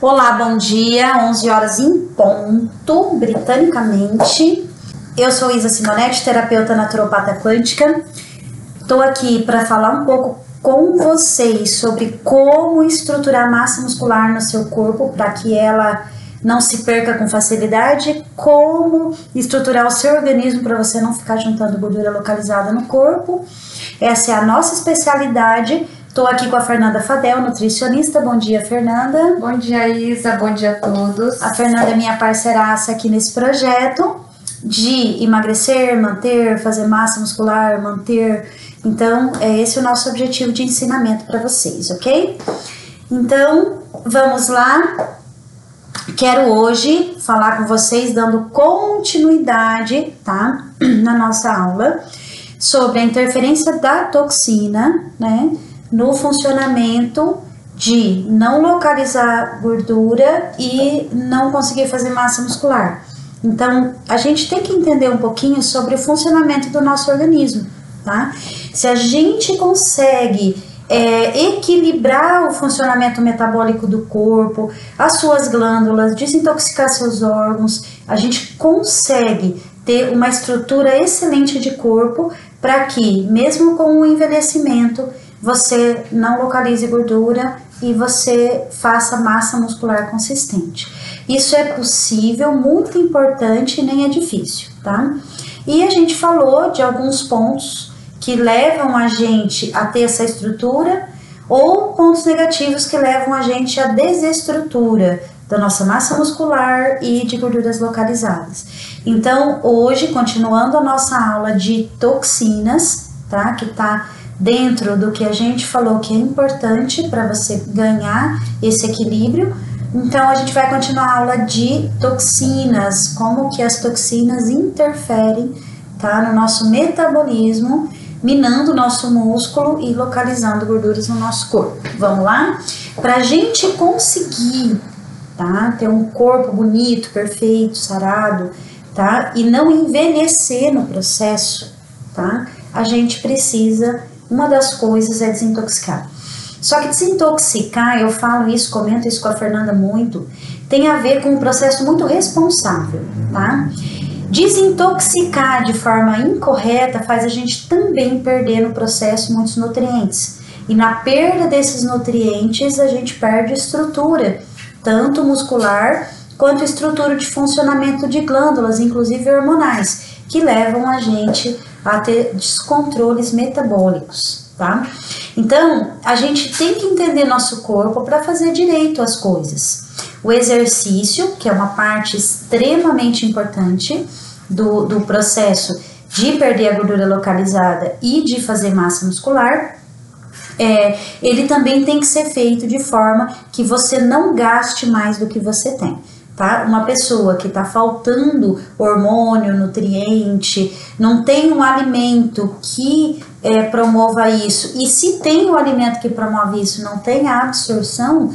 Olá, bom dia, 11 horas em ponto, britanicamente. Eu sou Isa Simonetti, terapeuta naturopata quântica. Estou aqui para falar um pouco com vocês sobre como estruturar a massa muscular no seu corpo para que ela não se perca com facilidade, como estruturar o seu organismo para você não ficar juntando gordura localizada no corpo. Essa é a nossa especialidade. Estou aqui com a Fernanda Fadel, nutricionista. Bom dia, Fernanda. Bom dia, Isa. Bom dia a todos. A Fernanda é minha parceiraça aqui nesse projeto de emagrecer, manter, fazer massa muscular, manter. Então, é esse o nosso objetivo de ensinamento para vocês, ok? Então, vamos lá. Quero hoje falar com vocês, dando continuidade, tá? Na nossa aula, sobre a interferência da toxina, né? No funcionamento de não localizar gordura e não conseguir fazer massa muscular. Então, a gente tem que entender um pouquinho sobre o funcionamento do nosso organismo, tá? Se a gente consegue equilibrar o funcionamento metabólico do corpo, as suas glândulas, desintoxicar seus órgãos, a gente consegue ter uma estrutura excelente de corpo para que, mesmo com o envelhecimento, você não localize gordura e você faça massa muscular consistente. Isso é possível, muito importante e nem é difícil, tá? E a gente falou de alguns pontos que levam a gente a ter essa estrutura ou pontos negativos que levam a gente à desestrutura da nossa massa muscular e de gorduras localizadas. Então, hoje, continuando a nossa aula de toxinas, tá? Que tá dentro do que a gente falou que é importante para você ganhar esse equilíbrio. Então, a gente vai continuar a aula de toxinas, como que as toxinas interferem, tá, no nosso metabolismo, minando o nosso músculo e localizando gorduras no nosso corpo. Vamos lá? Para a gente conseguir, tá, ter um corpo bonito, perfeito, sarado, tá, e não envelhecer no processo, tá, a gente precisa. Uma das coisas é desintoxicar. Só que desintoxicar, eu falo isso, comento isso com a Fernanda muito, tem a ver com um processo muito responsável, tá? Desintoxicar de forma incorreta faz a gente também perder no processo muitos nutrientes. E na perda desses nutrientes, a gente perde estrutura, tanto muscular quanto estrutura de funcionamento de glândulas, inclusive hormonais, que levam a gente a ter descontroles metabólicos, tá? Então, a gente tem que entender nosso corpo para fazer direito às coisas. O exercício, que é uma parte extremamente importante do processo de perder a gordura localizada e de fazer massa muscular, ele também tem que ser feito de forma que você não gaste mais do que você tem. Tá? Uma pessoa que está faltando hormônio, nutriente, não tem um alimento que promova isso, e se tem um alimento que promove isso, não tem a absorção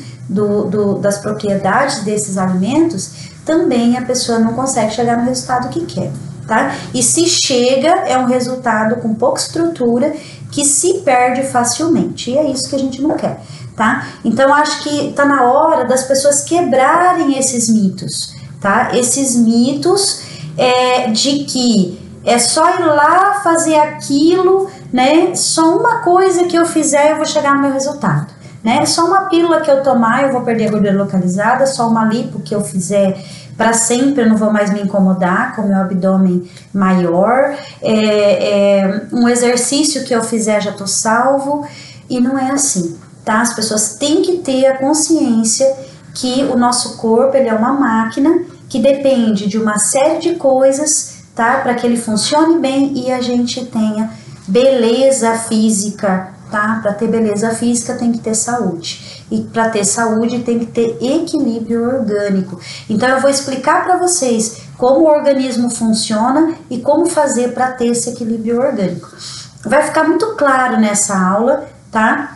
das propriedades desses alimentos, também a pessoa não consegue chegar no resultado que quer. Tá? E se chega, é um resultado com pouca estrutura que se perde facilmente, e é isso que a gente não quer. Tá? Então, acho que tá na hora das pessoas quebrarem esses mitos, tá? Esses mitos de que é só ir lá fazer aquilo, né? Só uma coisa que eu fizer eu vou chegar no meu resultado, né? Só uma pílula que eu tomar eu vou perder a gordura localizada, só uma lipo que eu fizer para sempre eu não vou mais me incomodar com o meu abdômen maior, um exercício que eu fizer já tô salvo, e não é assim. Tá? As pessoas têm que ter a consciência que o nosso corpo ele é uma máquina que depende de uma série de coisas, tá? Para que ele funcione bem e a gente tenha beleza física, tá? Para ter beleza física tem que ter saúde, e para ter saúde tem que ter equilíbrio orgânico. Então eu vou explicar para vocês como o organismo funciona e como fazer para ter esse equilíbrio orgânico. Vai ficar muito claro nessa aula, tá?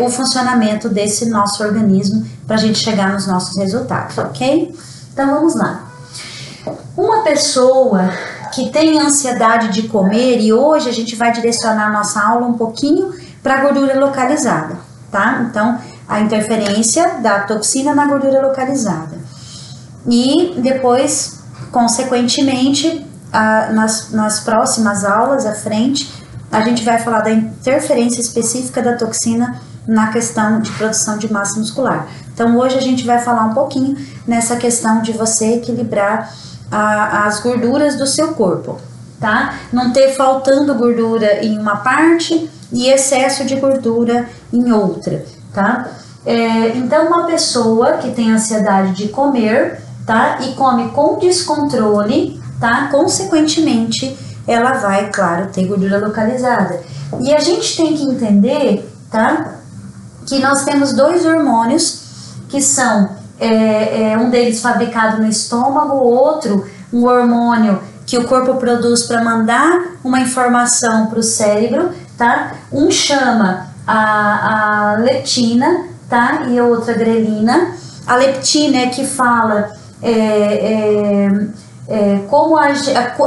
O funcionamento desse nosso organismo para a gente chegar nos nossos resultados, ok? Então vamos lá. Uma pessoa que tem ansiedade de comer, e hoje a gente vai direcionar a nossa aula um pouquinho para a gordura localizada, tá? Então a interferência da toxina na gordura localizada. E depois, consequentemente, nas próximas aulas à frente, a gente vai falar da interferência específica da toxina na questão de produção de massa muscular. Então hoje a gente vai falar um pouquinho nessa questão de você equilibrar as gorduras do seu corpo, tá? Não ter faltando gordura em uma parte e excesso de gordura em outra, tá? Então uma pessoa que tem ansiedade de comer, tá? E come com descontrole, tá? Consequentemente, ela vai, claro, ter gordura localizada. E a gente tem que entender, tá? Que nós temos 2 hormônios que são, um deles fabricado no estômago, o outro, um hormônio que o corpo produz para mandar uma informação para o cérebro, tá? Um chama a leptina, tá? E a outra grelina. A leptina é que fala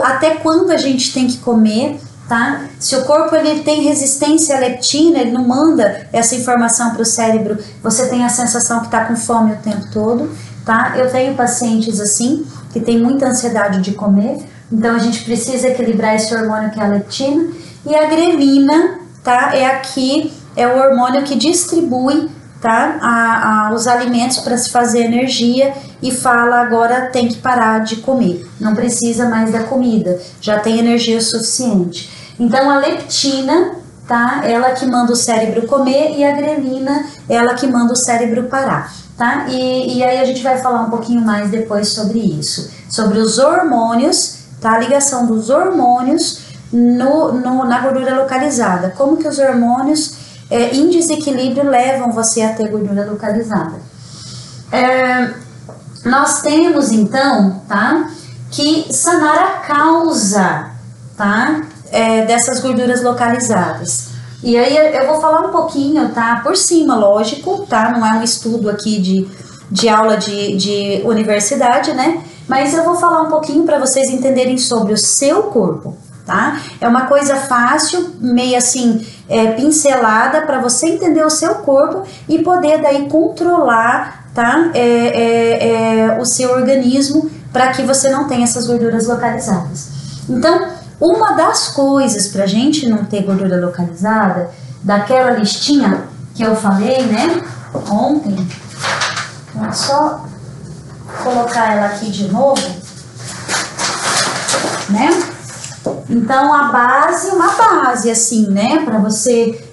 até quando a gente tem que comer, tá? Se o corpo ele tem resistência à leptina, ele não manda essa informação para o cérebro, você tem a sensação que está com fome o tempo todo, tá? Eu tenho pacientes assim, que tem muita ansiedade de comer, então a gente precisa equilibrar esse hormônio que é a leptina. E a grelina, tá? É o hormônio que distribui, tá? Os alimentos para se fazer energia e fala agora tem que parar de comer, não precisa mais da comida, já tem energia suficiente. Então a leptina, tá? Ela que manda o cérebro comer e a grelina, ela que manda o cérebro parar, tá? E aí a gente vai falar um pouquinho mais depois sobre isso, sobre os hormônios, tá? A ligação dos hormônios na gordura localizada, como que os hormônios em desequilíbrio levam você a ter gordura localizada. Nós temos então, tá, que sanar a causa, tá, dessas gorduras localizadas. E aí eu vou falar um pouquinho, tá, por cima, lógico, tá, não é um estudo aqui de aula de universidade, né, mas eu vou falar um pouquinho para vocês entenderem sobre o seu corpo, tá? É uma coisa fácil, meio assim, pincelada para você entender o seu corpo e poder daí controlar, tá? O seu organismo para que você não tenha essas gorduras localizadas. Então, uma das coisas para a gente não ter gordura localizada, daquela listinha que eu falei, né, ontem, vou só colocar ela aqui de novo, né? Então, uma base assim, né, para você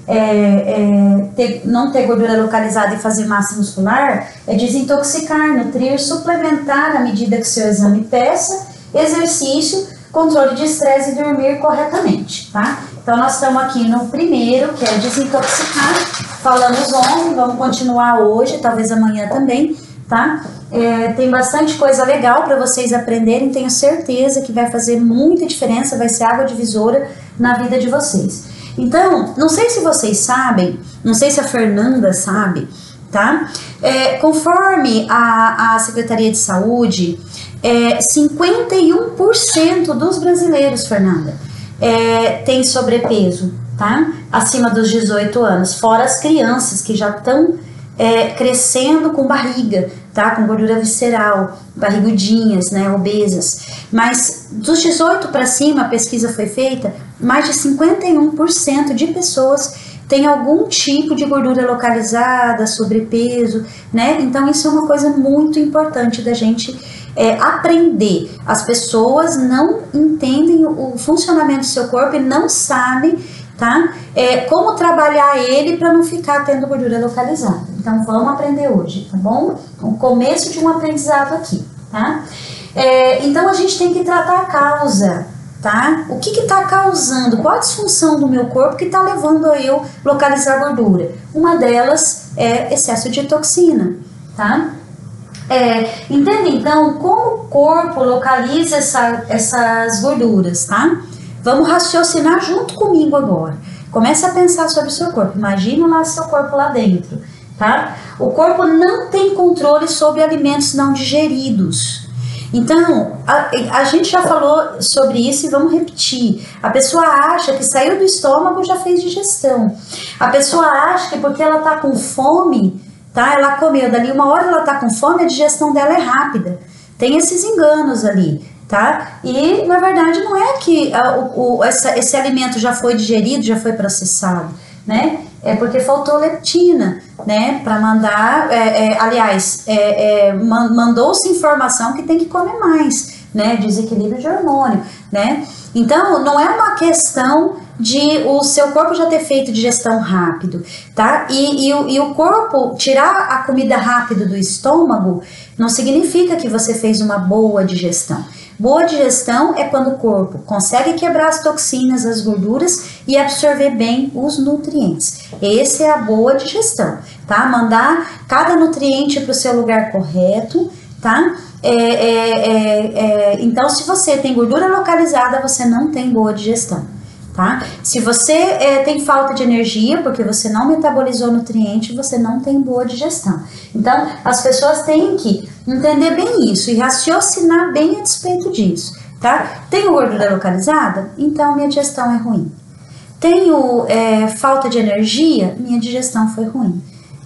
não ter gordura localizada e fazer massa muscular, é desintoxicar, nutrir, suplementar à medida que seu exame peça, exercício, controle de estresse e dormir corretamente, tá? Então, nós estamos aqui no primeiro, que é desintoxicar, falamos ontem, vamos continuar hoje, talvez amanhã também, tá? Tem bastante coisa legal para vocês aprenderem, tenho certeza que vai fazer muita diferença, vai ser água divisora na vida de vocês. Então, não sei se vocês sabem, não sei se a Fernanda sabe, tá? Conforme a Secretaria de Saúde, 51% dos brasileiros, Fernanda, tem sobrepeso, tá? Acima dos 18 anos, fora as crianças que já estão crescendo com barriga, tá? Com gordura visceral, barrigudinhas, né? Obesas. Mas dos 18 para cima, a pesquisa foi feita, mais de 51% de pessoas têm algum tipo de gordura localizada, sobrepeso, né? Então isso é uma coisa muito importante da gente aprender. As pessoas não entendem o funcionamento do seu corpo e não sabem, tá? Como trabalhar ele para não ficar tendo gordura localizada. Então vamos aprender hoje, tá bom? O começo de um aprendizado aqui, tá? Então a gente tem que tratar a causa, tá? O que está causando? Qual a disfunção do meu corpo que está levando a eu localizar gordura? Uma delas é excesso de toxina, tá? Entenda então como o corpo localiza essas gorduras, tá? Vamos raciocinar junto comigo agora. Comece a pensar sobre o seu corpo. Imagina lá seu corpo lá dentro, tá? O corpo não tem controle sobre alimentos não digeridos. Então, a gente já falou sobre isso e vamos repetir. A pessoa acha que saiu do estômago já fez digestão. A pessoa acha que porque ela tá com fome, tá? Ela comeu, dali uma hora ela tá com fome, a digestão dela é rápida. Tem esses enganos ali, tá? E na verdade não é que esse alimento já foi digerido, já foi processado, né? É porque faltou leptina, né? Para mandar, mandou-se informação que tem que comer mais, né? Desequilíbrio de hormônio, né? Então não é uma questão de o seu corpo já ter feito digestão rápido, tá? E o corpo tirar a comida rápido do estômago não significa que você fez uma boa digestão. Boa digestão é quando o corpo consegue quebrar as toxinas, as gorduras e absorver bem os nutrientes. Essa é a boa digestão, tá? Mandar cada nutriente para o seu lugar correto, tá? Então, se você tem gordura localizada, você não tem boa digestão, tá? Se você tem falta de energia porque você não metabolizou nutriente, você não tem boa digestão. Então, as pessoas têm que entender bem isso e raciocinar bem a despeito disso, tá? Tenho gordura localizada? Então, minha digestão é ruim. Tenho falta de energia? Minha digestão foi ruim,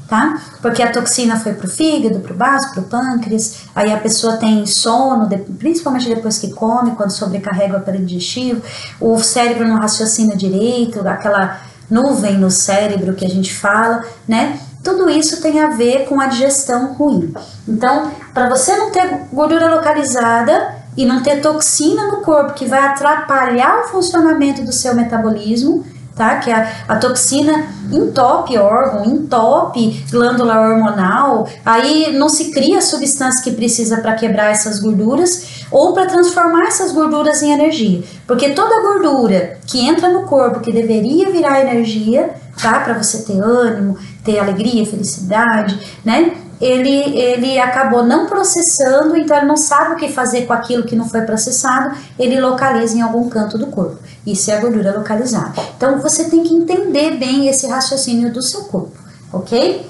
tá? Porque a toxina foi pro fígado, pro baço, pro pâncreas, aí a pessoa tem sono, principalmente depois que come, quando sobrecarrega o aparelho digestivo, o cérebro não raciocina direito, aquela nuvem no cérebro que a gente fala, né? Tudo isso tem a ver com a digestão ruim. Então, para você não ter gordura localizada e não ter toxina no corpo que vai atrapalhar o funcionamento do seu metabolismo, tá? Que a toxina entope órgão, entope glândula hormonal, aí não se cria a substância que precisa para quebrar essas gorduras ou para transformar essas gorduras em energia. Porque toda gordura que entra no corpo, que deveria virar energia, tá? Para você ter ânimo, ter alegria, felicidade, né? Ele acabou não processando, então ele não sabe o que fazer com aquilo que não foi processado, ele localiza em algum canto do corpo. Isso é a gordura localizada. Então você tem que entender bem esse raciocínio do seu corpo, ok?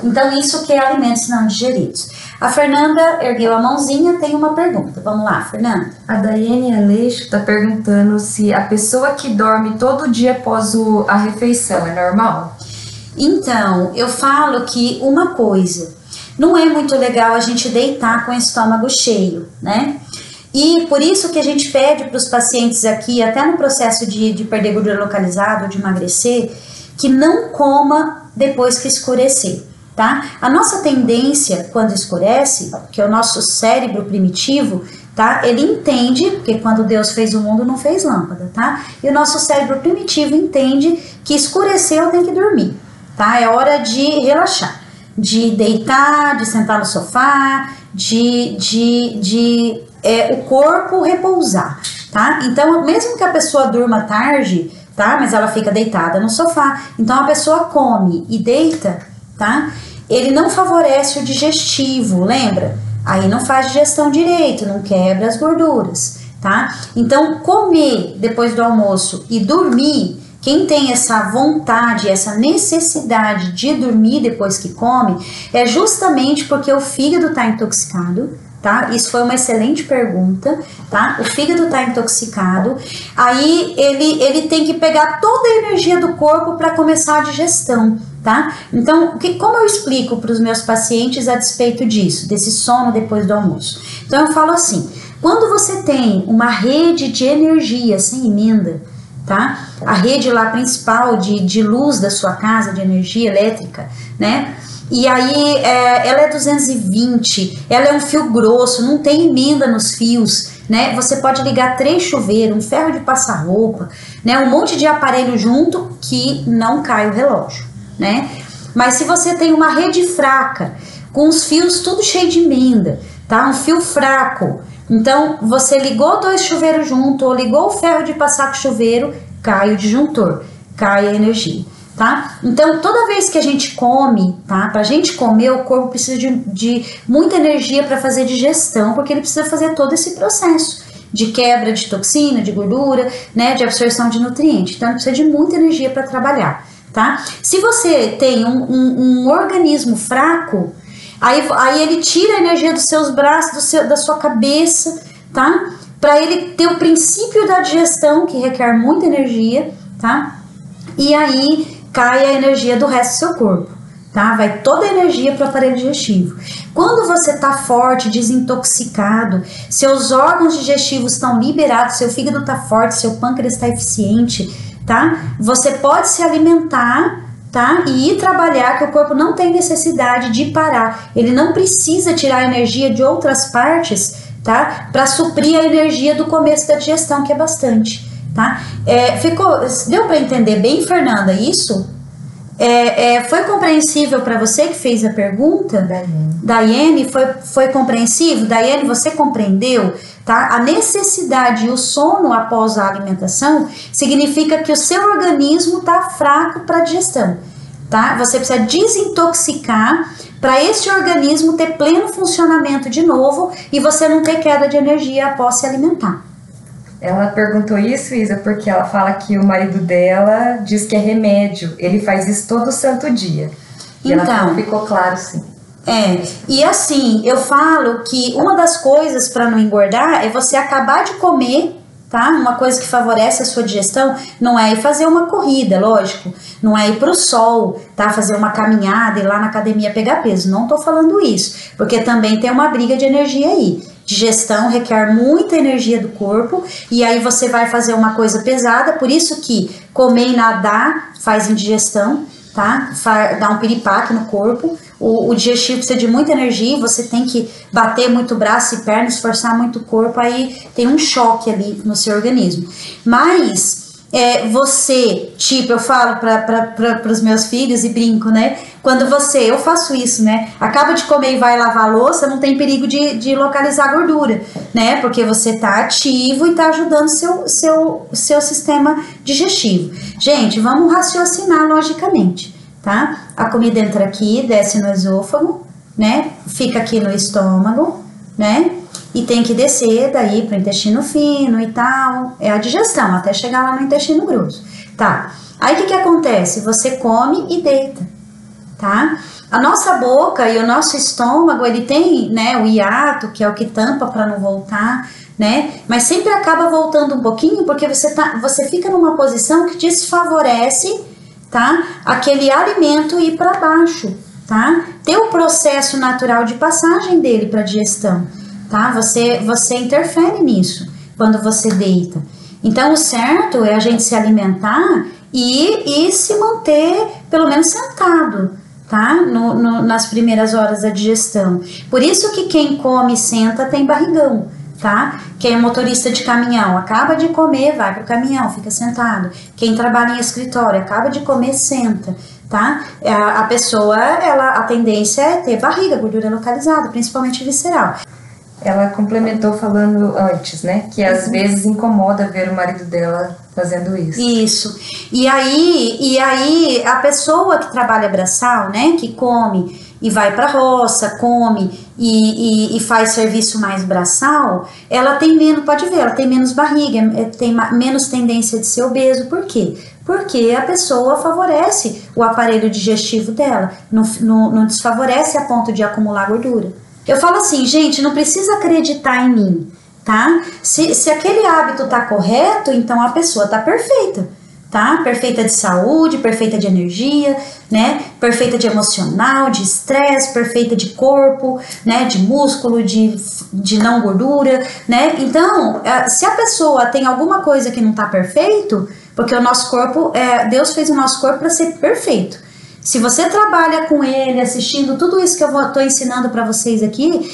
Então isso que é alimentos não digeridos. A Fernanda ergueu a mãozinha, tem uma pergunta. Vamos lá, Fernanda. A Daiane Aleixo está perguntando se a pessoa que dorme todo dia após a refeição é normal? Então, eu falo que uma coisa, não é muito legal a gente deitar com o estômago cheio, né? E por isso que a gente pede para os pacientes aqui, até no processo de perder gordura localizada ou de emagrecer, que não coma depois que escurecer, tá? A nossa tendência quando escurece, que é o nosso cérebro primitivo, tá? Ele entende, porque quando Deus fez o mundo não fez lâmpada, tá? E o nosso cérebro primitivo entende que escureceu tem que dormir, tá? É hora de relaxar, de deitar, de sentar no sofá, o corpo repousar, tá? Então, mesmo que a pessoa durma tarde, tá? Mas ela fica deitada no sofá, então a pessoa come e deita, tá? Ele não favorece o digestivo, lembra? Aí não faz digestão direito, não quebra as gorduras, tá? Então, comer depois do almoço e dormir, quem tem essa vontade, essa necessidade de dormir depois que come, é justamente porque o fígado está intoxicado, tá? Isso foi uma excelente pergunta, tá? O fígado está intoxicado, aí ele tem que pegar toda a energia do corpo para começar a digestão, tá? Então, como eu explico para os meus pacientes a despeito disso, desse sono depois do almoço? Então, eu falo assim, quando você tem uma rede de energia sem emenda, tá? A rede lá principal de luz da sua casa, de energia elétrica, né? E aí ela é 220, ela é um fio grosso, não tem emenda nos fios, né? Você pode ligar 3 chuveiros, um ferro de passar roupa, né? Um monte de aparelho junto que não cai o relógio, né? Mas se você tem uma rede fraca, com os fios tudo cheio de emenda, tá? Um fio fraco, então você ligou 2 chuveiros junto ou ligou o ferro de passar com chuveiro, cai o disjuntor, cai a energia, tá? Então toda vez que a gente come, tá? Pra gente comer, o corpo precisa de muita energia para fazer digestão, porque ele precisa fazer todo esse processo de quebra de toxina, de gordura, né? De absorção de nutrientes. Então ele precisa de muita energia para trabalhar, tá? Se você tem um organismo fraco, aí ele tira a energia dos seus braços, da sua cabeça, tá? Para ele ter o princípio da digestão, que requer muita energia, tá? E aí cai a energia do resto do seu corpo, tá? Vai toda a energia para o aparelho digestivo. Quando você tá forte, desintoxicado, seus órgãos digestivos estão liberados, seu fígado tá forte, seu pâncreas está eficiente, tá? Você pode se alimentar, tá? E ir trabalhar, que o corpo não tem necessidade de parar. Ele não precisa tirar a energia de outras partes, tá? Para suprir a energia do começo da digestão, que é bastante, tá? Deu para entender bem, Fernanda, isso? Foi compreensível para você que fez a pergunta? Daiane, foi compreensível? Daiane, você compreendeu? Tá? A necessidade e o sono após a alimentação significa que o seu organismo está fraco para a digestão. Tá? Você precisa desintoxicar para esse organismo ter pleno funcionamento de novo e você não ter queda de energia após se alimentar. Ela perguntou isso, Isa, porque ela fala que o marido dela diz que é remédio. Ele faz isso todo santo dia. E então, ela ficou claro, sim. E assim, eu falo que uma das coisas para não engordar é você acabar de comer, tá? Uma coisa que favorece a sua digestão não é ir fazer uma corrida, lógico. Não é ir pro sol, tá? Fazer uma caminhada, ir lá na academia pegar peso. Não tô falando isso, porque também tem uma briga de energia aí. Digestão requer muita energia do corpo e aí você vai fazer uma coisa pesada, por isso que comer e nadar faz indigestão, tá? Dá um piripaque no corpo. O digestivo precisa de muita energia, você tem que bater muito braço e perna, esforçar muito o corpo, aí tem um choque ali no seu organismo. Mas você, tipo, eu falo para os meus filhos e brinco, né? Quando eu faço isso, né? Acaba de comer e vai lavar a louça, não tem perigo de localizar gordura, né? Porque você tá ativo e tá ajudando seu sistema digestivo. Gente, vamos raciocinar logicamente, tá? A comida entra aqui, desce no esôfago, né? Fica aqui no estômago, né? E tem que descer daí para o intestino fino e tal. É a digestão, até chegar lá no intestino grosso. Tá. Aí o que acontece? Você come e deita, tá? A nossa boca e o nosso estômago, ele tem, né, o hiato, que é o que tampa para não voltar, né? Mas sempre acaba voltando um pouquinho, porque você fica numa posição que desfavorece, tá? Aquele alimento ir para baixo, tá? Tem o processo natural de passagem dele para digestão. Tá? Você interfere nisso quando você deita. Então, o certo é a gente se alimentar e se manter, pelo menos, sentado, tá? Nas primeiras horas da digestão. Por isso que quem come e senta tem barrigão, tá? Quem é motorista de caminhão, acaba de comer, vai pro caminhão, fica sentado. Quem trabalha em escritório, acaba de comer, senta. Tá? A pessoa, a tendência é ter barriga, gordura localizada, principalmente visceral. Ela complementou falando antes, né? Que às vezes incomoda ver o marido dela fazendo isso. Isso. E aí a pessoa que trabalha braçal, né? Que come e vai pra roça, come e faz serviço mais braçal, ela tem menos, pode ver, ela tem menos barriga, tem menos tendência de ser obeso. Por quê? Porque a pessoa favorece o aparelho digestivo dela, não desfavorece a ponto de acumular gordura. Eu falo assim, gente, não precisa acreditar em mim, tá? Se aquele hábito tá correto, então a pessoa tá perfeita, tá? Perfeita de saúde, perfeita de energia, né? Perfeita de emocional, de estresse, perfeita de corpo, né? De músculo, de não gordura, né? Então, se a pessoa tem alguma coisa que não tá perfeito, porque o nosso corpo, Deus fez o nosso corpo para ser perfeito. Se você trabalha com ele, assistindo tudo isso que eu estou ensinando para vocês aqui,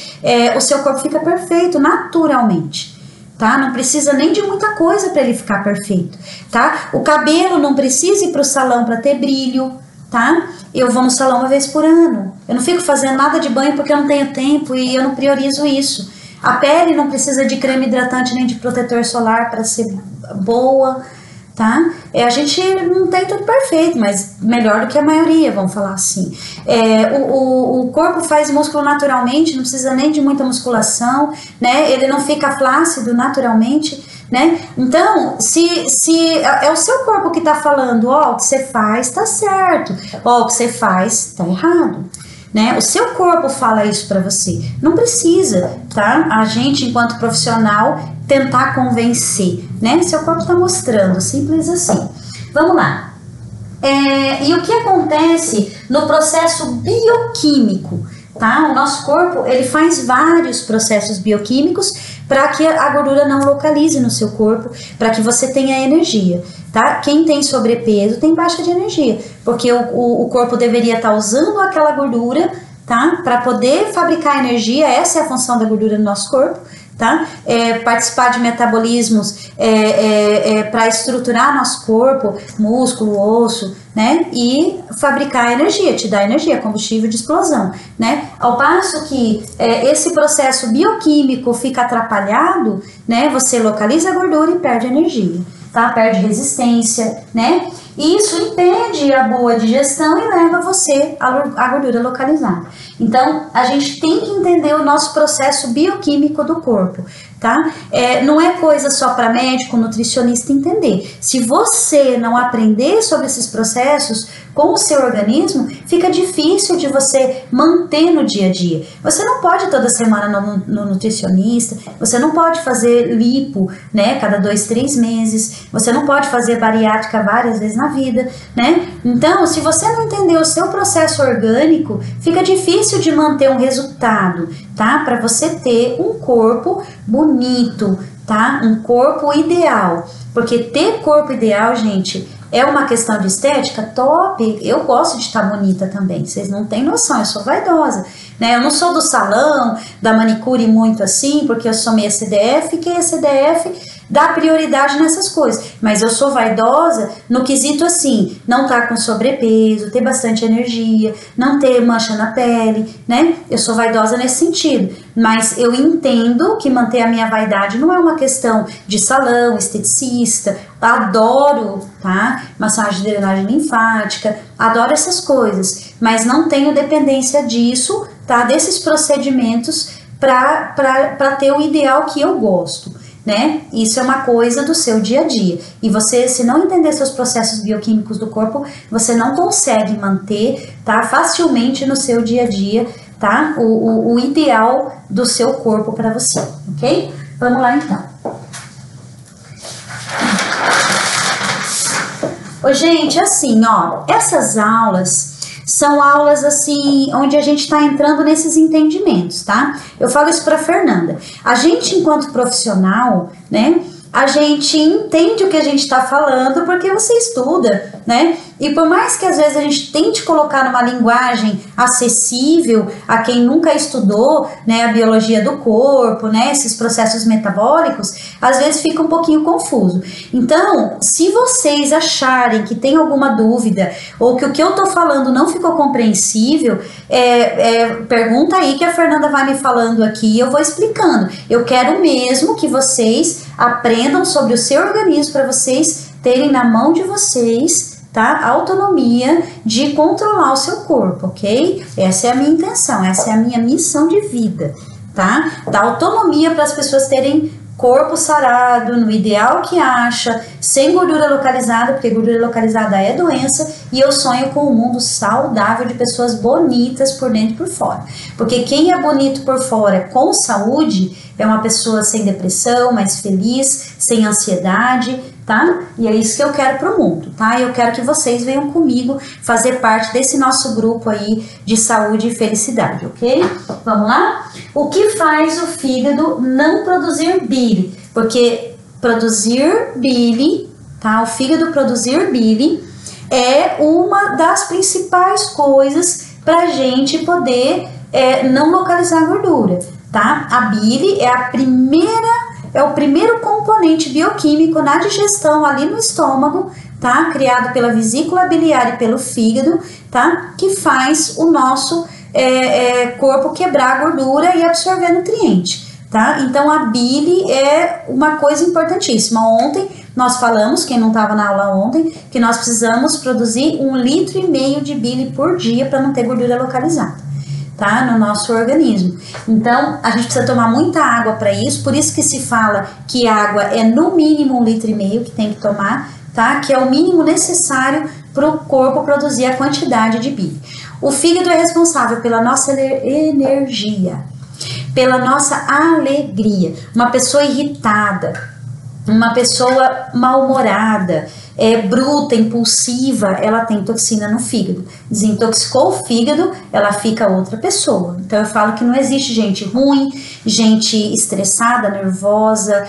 o seu corpo fica perfeito naturalmente, tá? Não precisa nem de muita coisa para ele ficar perfeito, tá? O cabelo não precisa ir para o salão para ter brilho, tá? Eu vou no salão uma vez por ano. Eu não fico fazendo nada de banho porque eu não tenho tempo e eu não priorizo isso. A pele não precisa de creme hidratante nem de protetor solar para ser boa, tá? A gente não tem tudo perfeito, mas melhor do que a maioria, vamos falar assim. O corpo faz músculo naturalmente, não precisa nem de muita musculação, né? Ele não fica flácido naturalmente, né? Então, se é o seu corpo que tá falando, ó, o que você faz tá certo, ó, o que você faz tá errado, né? O seu corpo fala isso pra você, não precisa, tá? A gente, enquanto profissional, tentar convencer, né? Seu corpo tá mostrando, simples assim. Vamos lá. E o que acontece no processo bioquímico, tá? O nosso corpo, ele faz vários processos bioquímicos para que a gordura não localize no seu corpo, para que você tenha energia, tá? Quem tem sobrepeso tem baixa de energia, porque o corpo deveria estar usando aquela gordura, tá? Para poder fabricar energia, essa é a função da gordura no nosso corpo, tá? Participar de metabolismos para estruturar nosso corpo, músculo, osso, né? E fabricar energia, te dar energia, combustível de explosão, né? Ao passo que esse processo bioquímico fica atrapalhado, né? Você localiza a gordura e perde energia, tá? Perde resistência, né? E isso impede a boa digestão e leva você à gordura localizada. Então, a gente tem que entender o nosso processo bioquímico do corpo, tá? Não é coisa só para médico, nutricionista entender. Se você não aprender sobre esses processos com o seu organismo, fica difícil de você manter no dia a dia. Você não pode toda semana no nutricionista, você não pode fazer lipo, né, cada 2, 3 meses, você não pode fazer bariátrica várias vezes na vida, né? Então, se você não entender o seu processo orgânico, fica difícil de manter um resultado, tá? Para você ter um corpo bonito, tá? Um corpo ideal. Porque ter corpo ideal, gente, é uma questão de estética top. Eu gosto de estar bonita também, vocês não têm noção, eu sou vaidosa, né? Eu não sou do salão, da manicure muito assim, porque eu sou meio CDF, que é CDF dá prioridade nessas coisas, mas eu sou vaidosa no quesito assim, não tá com sobrepeso, ter bastante energia, não ter mancha na pele, né? Eu sou vaidosa nesse sentido, mas eu entendo que manter a minha vaidade não é uma questão de salão, esteticista, adoro, tá? Massagem de drenagem linfática, adoro essas coisas, mas não tenho dependência disso, tá? Desses procedimentos para ter o ideal que eu gosto, né? Isso é uma coisa do seu dia a dia. E você, se não entender seus processos bioquímicos do corpo, você não consegue manter, tá? Facilmente no seu dia a dia, tá? O ideal do seu corpo para você, ok? Vamos lá então. Ô, gente, assim, ó, essas aulas são aulas assim, onde a gente está entrando nesses entendimentos, tá? Eu falo isso para Fernanda. A gente, enquanto profissional, né? A gente entende o que a gente está falando porque você estuda, né? E por mais que às vezes a gente tente colocar numa linguagem acessível a quem nunca estudou, né, a biologia do corpo, né, esses processos metabólicos, às vezes fica um pouquinho confuso. Então, se vocês acharem que tem alguma dúvida ou que o que eu tô falando não ficou compreensível, pergunta aí que a Fernanda vai me falando aqui e eu vou explicando. Eu quero mesmo que vocês aprendam sobre o seu organismo para vocês terem na mão de vocês, tá? A autonomia de controlar o seu corpo, ok? Essa é a minha intenção, essa é a minha missão de vida, tá? Dar autonomia para as pessoas terem corpo sarado, no ideal que acha, sem gordura localizada, porque gordura localizada é doença, e eu sonho com um mundo saudável de pessoas bonitas por dentro e por fora. Porque quem é bonito por fora com saúde é uma pessoa sem depressão, mais feliz, sem ansiedade, tá? E é isso que eu quero pro mundo, tá? Eu quero que vocês venham comigo fazer parte desse nosso grupo aí de saúde e felicidade, ok? Vamos lá? O que faz o fígado não produzir bile? Porque produzir bile, tá? O fígado produzir bile é uma das principais coisas pra gente poder não localizar a gordura, tá? A bile é o primeiro componente bioquímico na digestão ali no estômago, tá? Criado pela vesícula biliar e pelo fígado, tá? Que faz o nosso corpo quebrar a gordura e absorver nutriente, tá? Então a bile é uma coisa importantíssima. Ontem nós falamos, quem não estava na aula ontem, que nós precisamos produzir 1,5 litro de bile por dia para não ter gordura localizada, tá? No nosso organismo. Então, a gente precisa tomar muita água para isso, por isso que se fala que água é no mínimo 1,5 litro que tem que tomar, tá? Que é o mínimo necessário para o corpo produzir a quantidade de bile. O fígado é responsável pela nossa energia, pela nossa alegria. Uma pessoa irritada, uma pessoa mal-humorada, bruta, impulsiva, ela tem toxina no fígado. Desintoxicou o fígado, ela fica outra pessoa. Então eu falo que não existe gente ruim, gente estressada, nervosa,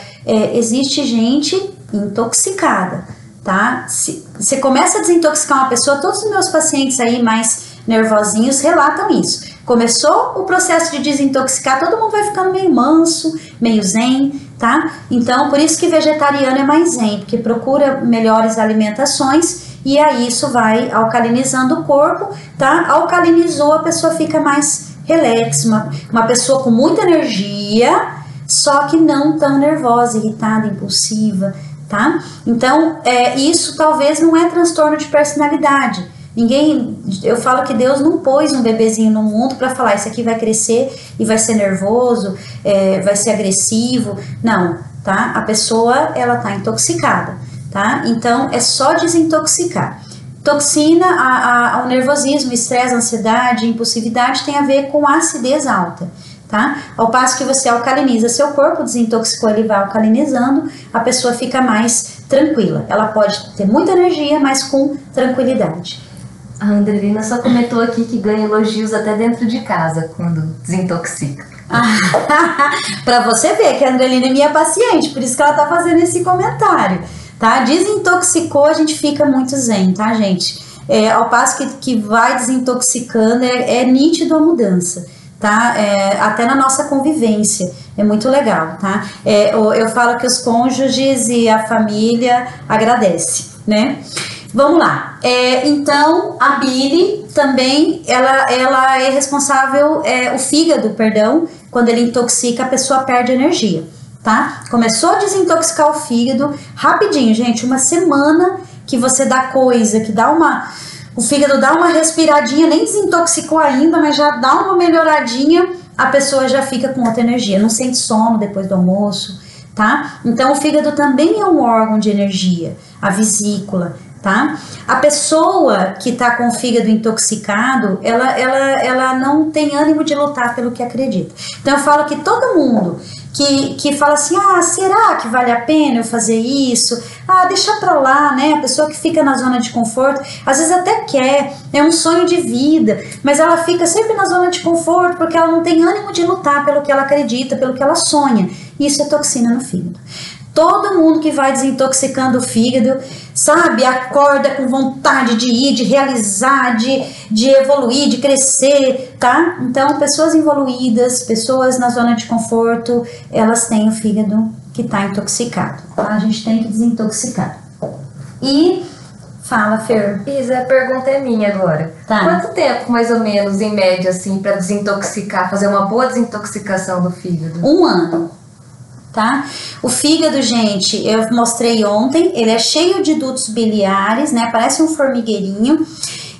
existe gente intoxicada, tá? Se você começa a desintoxicar uma pessoa, todos os meus pacientes aí mais nervosinhos relatam isso. Começou o processo de desintoxicar, todo mundo vai ficando meio manso, meio zen, tá? Então, por isso que vegetariano é mais zen, porque procura melhores alimentações e aí isso vai alcalinizando o corpo, tá? Alcalinizou, a pessoa fica mais relax, uma pessoa com muita energia, só que não tão nervosa, irritada, impulsiva, tá? Então, isso talvez não é transtorno de personalidade. Eu falo que Deus não pôs um bebezinho no mundo para falar, isso aqui vai crescer e vai ser nervoso, vai ser agressivo. Não, tá? A pessoa, ela tá intoxicada, tá? Então, é só desintoxicar. Toxina, o nervosismo, estresse, ansiedade, impulsividade tem a ver com acidez alta, tá? Ao passo que você alcaliniza seu corpo, desintoxicou, ele vai alcalinizando, a pessoa fica mais tranquila. Ela pode ter muita energia, mas com tranquilidade. A Andrelina só comentou aqui que ganha elogios até dentro de casa quando desintoxica. Pra você ver que a Andrelina é minha paciente, por isso que ela tá fazendo esse comentário, tá? Desintoxicou, a gente fica muito zen, tá, gente? Ao passo que vai desintoxicando, é nítido a mudança, tá? Até na nossa convivência, é muito legal, tá? Eu falo que os cônjuges e a família agradecem, né? Vamos lá, então a bile também, ela é responsável, o fígado, perdão, quando ele intoxica a pessoa perde energia, tá? Começou a desintoxicar o fígado, rapidinho, gente, uma semana que você dá coisa, que o fígado dá uma respiradinha, nem desintoxicou ainda, mas já dá uma melhoradinha, a pessoa já fica com outra energia, não sente sono depois do almoço, tá? Então o fígado também é um órgão de energia, a vesícula, tá? A pessoa que tá com o fígado intoxicado, ela não tem ânimo de lutar pelo que acredita. Então eu falo que todo mundo que fala assim, será que vale a pena eu fazer isso? Deixa pra lá, né? A pessoa que fica na zona de conforto, às vezes até quer, é um sonho de vida, mas ela fica sempre na zona de conforto porque ela não tem ânimo de lutar pelo que ela acredita, pelo que ela sonha. Isso é toxina no fígado. Todo mundo que vai desintoxicando o fígado, sabe, acorda com vontade de ir, de realizar, de evoluir, de crescer, tá? Então, pessoas evoluídas, pessoas na zona de conforto, elas têm o fígado que tá intoxicado, tá? A gente tem que desintoxicar. E, fala, Fer. Isa, a pergunta é minha agora. Tá. Quanto tempo, mais ou menos, em média, assim, pra desintoxicar, fazer uma boa desintoxicação do fígado? 1 ano. Tá? O fígado, gente, eu mostrei ontem, ele é cheio de dutos biliares, né? Parece um formigueirinho.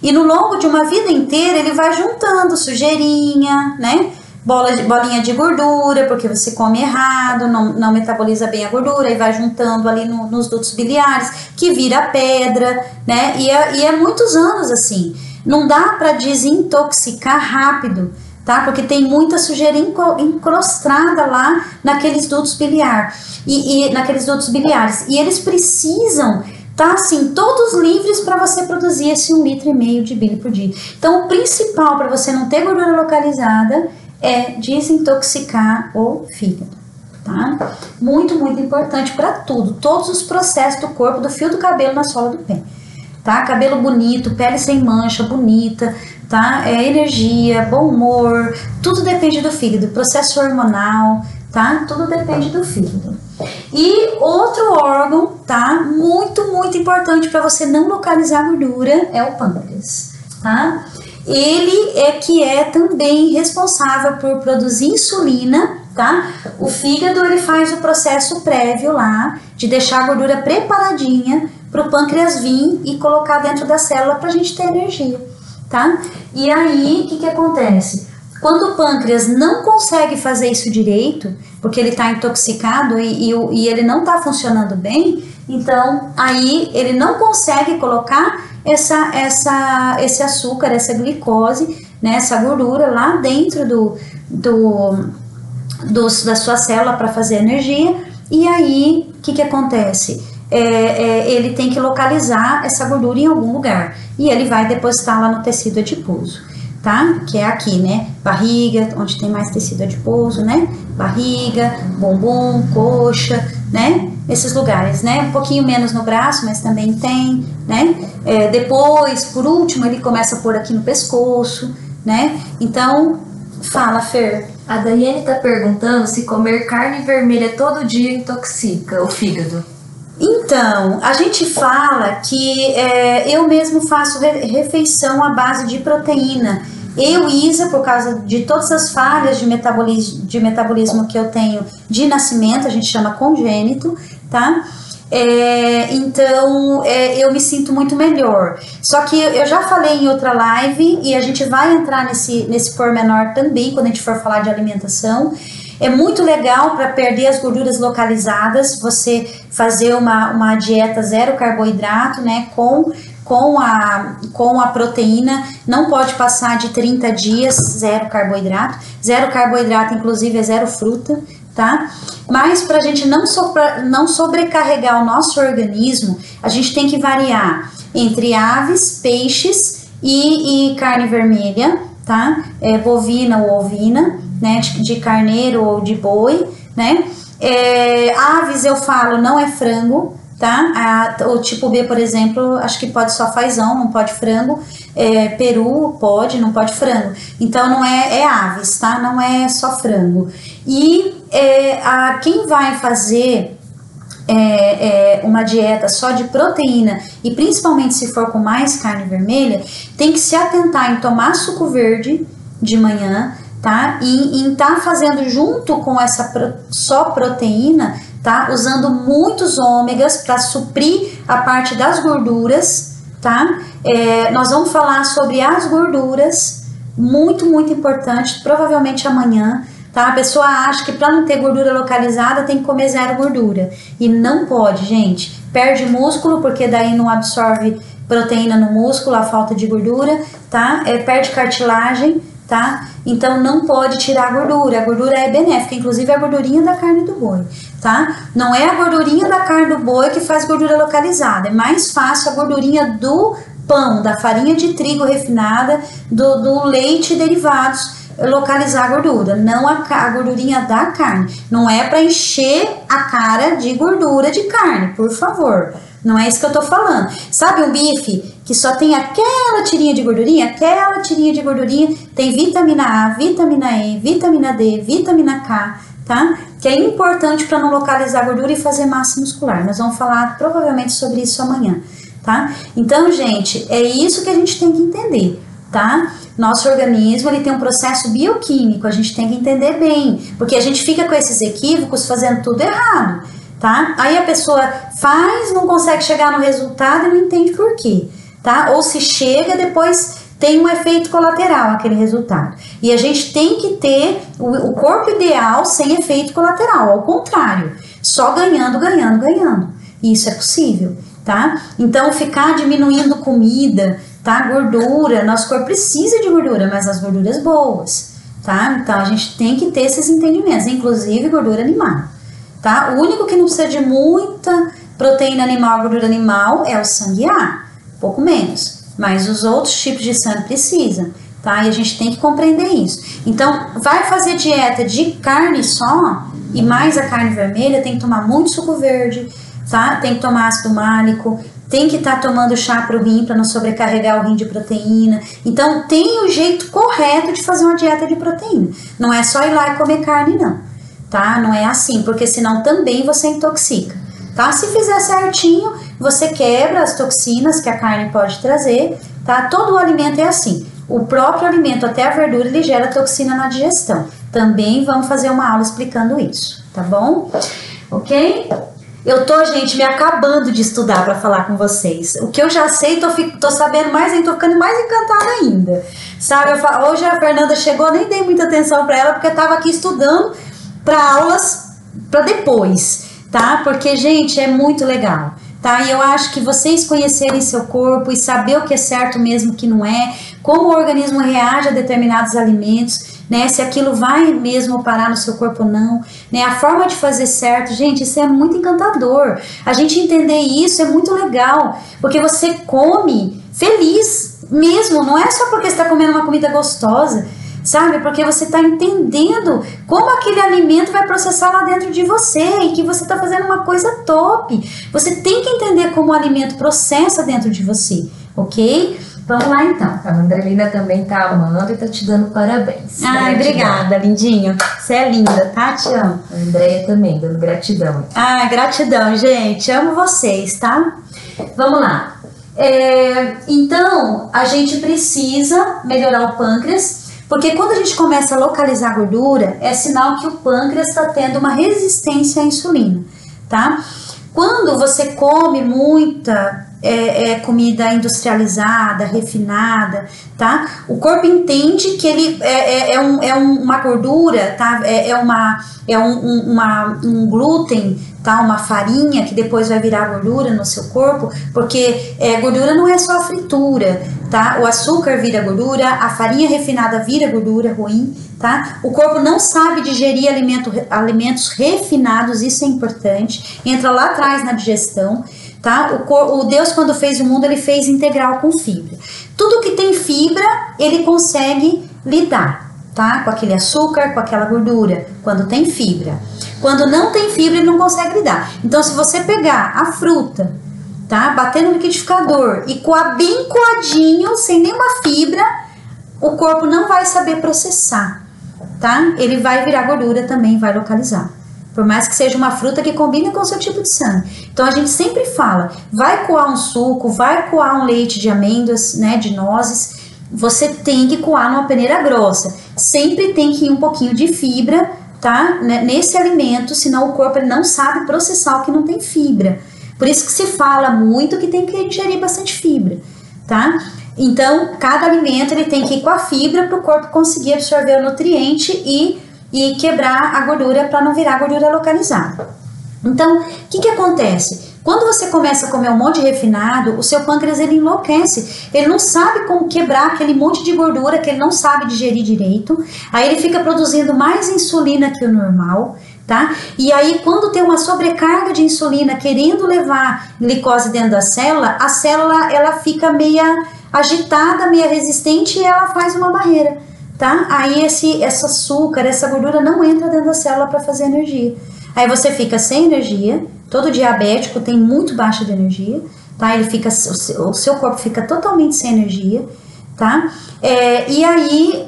E no longo de uma vida inteira, ele vai juntando sujeirinha, né? Bolinha de gordura, porque você come errado, não metaboliza bem a gordura, e vai juntando ali nos dutos biliares, que vira pedra, né? E é muitos anos assim. Não dá para desintoxicar rápido, tá? Porque tem muita sujeira encrostada lá naqueles dutos biliares. Naqueles dutos biliares. E eles precisam tá assim, todos livres para você produzir esse 1,5 litro de bile por dia. Então, o principal para você não ter gordura localizada é desintoxicar o fígado, tá? Muito, muito importante para tudo. Todos os processos do corpo, do fio do cabelo na sola do pé, tá? Cabelo bonito, pele sem mancha, bonita, tá? Energia, bom humor, tudo depende do fígado, processo hormonal, tá? Tudo depende do fígado. E outro órgão, tá? Muito, muito importante para você não localizar gordura é o pâncreas, tá? Ele que é também responsável por produzir insulina, tá? O fígado, ele faz o processo prévio lá, de deixar a gordura preparadinha para o pâncreas vir e colocar dentro da célula para a gente ter energia, tá? E aí, o que acontece? Quando o pâncreas não consegue fazer isso direito, porque ele está intoxicado e ele não está funcionando bem, então aí ele não consegue colocar esse açúcar, essa glicose, né, essa gordura lá dentro da sua célula para fazer energia. E aí, o que acontece? ele tem que localizar essa gordura em algum lugar. E ele vai depositar lá no tecido adiposo, tá? Que é aqui, né? Barriga, onde tem mais tecido adiposo, né? Barriga, bumbum, coxa, né? Esses lugares, né? Um pouquinho menos no braço, mas também tem, né? Depois, por último, ele começa a pôr aqui no pescoço, né? Então, fala, Fer. A Daiane tá perguntando se comer carne vermelha todo dia intoxica o fígado. Então, a gente fala que eu mesmo faço refeição à base de proteína. Eu, Isa, por causa de todas as falhas de metabolismo que eu tenho de nascimento, a gente chama congênito, tá? Então, eu me sinto muito melhor. Só que eu já falei em outra live e a gente vai entrar nesse pormenor também quando a gente for falar de alimentação. É muito legal para perder as gorduras localizadas, você fazer uma dieta zero carboidrato, né, com a proteína. Não pode passar de 30 dias zero carboidrato. Zero carboidrato, inclusive, é zero fruta, tá? Mas para a gente não sobrecarregar o nosso organismo, a gente tem que variar entre aves, peixes e carne vermelha, tá? Bovina ou ovina, né, de carneiro ou de boi, né? Aves, eu falo, não é frango, tá? O tipo B, por exemplo, acho que pode só fazão, não pode frango. Peru pode, não pode frango. Então não é aves, tá? Não é só frango. E quem vai fazer uma dieta só de proteína, e principalmente se for com mais carne vermelha, tem que se atentar em tomar suco verde de manhã, tá? E em tá fazendo junto com essa só proteína, tá? Usando muitos ômegas para suprir a parte das gorduras, tá? Nós vamos falar sobre as gorduras, muito, muito importante, provavelmente amanhã, tá? A pessoa acha que para não ter gordura localizada tem que comer zero gordura, e não pode, gente. Perde músculo, porque daí não absorve proteína no músculo, a falta de gordura, tá? Perde cartilagem, tá? Então não pode tirar a gordura é benéfica, inclusive a gordurinha da carne do boi, tá? Não é a gordurinha da carne do boi que faz gordura localizada, é mais fácil a gordurinha do pão, da farinha de trigo refinada, do leite e derivados localizar a gordura, não a gordurinha da carne. Não é para encher a cara de gordura de carne, por favor. Não é isso que eu tô falando. Sabe um bife que só tem aquela tirinha de gordurinha? Aquela tirinha de gordurinha tem vitamina A, vitamina E, vitamina D, vitamina K, tá? Que é importante para não localizar a gordura e fazer massa muscular. Nós vamos falar provavelmente sobre isso amanhã, tá? Então, gente, é isso que a gente tem que entender, tá? Nosso organismo, ele tem um processo bioquímico, a gente tem que entender bem, porque a gente fica com esses equívocos fazendo tudo errado, tá? Aí a pessoa faz, não consegue chegar no resultado e não entende por quê, tá? Ou se chega, depois tem um efeito colateral aquele resultado. E a gente tem que ter o corpo ideal sem efeito colateral, ao contrário, só ganhando, ganhando, ganhando. Isso é possível, tá? Então, ficar diminuindo comida, tá? Gordura, nosso corpo precisa de gordura, mas as gorduras boas, tá? Então, a gente tem que ter esses entendimentos, inclusive gordura animal, tá? O único que não precisa de muita proteína animal, gordura animal, é o sangue A, pouco menos, mas os outros tipos de sangue precisam, tá? E a gente tem que compreender isso. Então, vai fazer dieta de carne só, e mais a carne vermelha, tem que tomar muito suco verde, tá? Tem que tomar ácido málico, tem que estar tomando chá para o rim, para não sobrecarregar o rim de proteína. Então, tem o jeito correto de fazer uma dieta de proteína. Não é só ir lá e comer carne, não, tá? Não é assim, porque senão também você intoxica, tá? Se fizer certinho, você quebra as toxinas que a carne pode trazer, tá? Todo o alimento é assim. O próprio alimento, até a verdura, ele gera toxina na digestão. Também vamos fazer uma aula explicando isso, tá bom? Ok? Eu tô, gente, me acabando de estudar para falar com vocês. O que eu já sei, tô sabendo mais ainda, tô ficando mais encantada ainda. Sabe, hoje a Fernanda chegou, nem dei muita atenção para ela, porque tava aqui estudando para aulas para depois, tá? Porque, gente, é muito legal, tá? E eu acho que vocês conhecerem seu corpo e saber o que é certo mesmo, o que não é, como o organismo reage a determinados alimentos, né? Se aquilo vai mesmo parar no seu corpo ou não, né? A forma de fazer certo, gente, isso é muito encantador. A gente entender isso é muito legal, porque você come feliz mesmo, não é só porque você está comendo uma comida gostosa, sabe? Porque você está entendendo como aquele alimento vai processar lá dentro de você e que você está fazendo uma coisa top. Você tem que entender como o alimento processa dentro de você, ok? Vamos lá então. A Andrelina também tá amando e tá te dando parabéns. Ai, obrigada, lindinho. Você é linda, tá? Te amo. A Andréia também, dando gratidão. Ah, gratidão, gente. Amo vocês, tá? Vamos lá. Então, a gente precisa melhorar o pâncreas, porque quando a gente começa a localizar a gordura, é sinal que o pâncreas está tendo uma resistência à insulina, tá? Quando você come muita comida industrializada, refinada, tá? O corpo entende que ele uma gordura, tá? Um glúten, tá? Uma farinha que depois vai virar gordura no seu corpo, porque gordura não é só a fritura, tá? O açúcar vira gordura, a farinha refinada vira gordura ruim, tá? O corpo não sabe digerir alimentos refinados, isso é importante, entra lá atrás na digestão, tá? O Deus, quando fez o mundo, ele fez integral com fibra. Tudo que tem fibra, ele consegue lidar, tá? Com aquele açúcar, com aquela gordura, quando tem fibra. Quando não tem fibra, ele não consegue lidar. Então, se você pegar a fruta, tá? Bater no liquidificador e coar bem coadinho, sem nenhuma fibra, o corpo não vai saber processar, tá? Ele vai virar gordura também, vai localizar. Por mais que seja uma fruta que combine com o seu tipo de sangue. Então a gente sempre fala, vai coar um suco, vai coar um leite de amêndoas, né, de nozes, você tem que coar numa peneira grossa. Sempre tem que ir um pouquinho de fibra, tá? Nesse alimento, senão o corpo ele não sabe processar o que não tem fibra. Por isso que se fala muito que tem que ingerir bastante fibra, tá? Então, cada alimento ele tem que ir com a fibra para o corpo conseguir absorver o nutriente e quebrar a gordura para não virar gordura localizada. Então, o que acontece? Quando você começa a comer um monte de refinado, o seu pâncreas ele enlouquece. Ele não sabe como quebrar aquele monte de gordura que ele não sabe digerir direito. Aí ele fica produzindo mais insulina que o normal, tá? E aí quando tem uma sobrecarga de insulina querendo levar glicose dentro da célula, a célula ela fica meia agitada, meia resistente e ela faz uma barreira, tá? Aí esse açúcar, essa gordura não entra dentro da célula para fazer energia. Aí você fica sem energia. Todo diabético tem muito baixa de energia, tá? O seu corpo fica totalmente sem energia, tá? E aí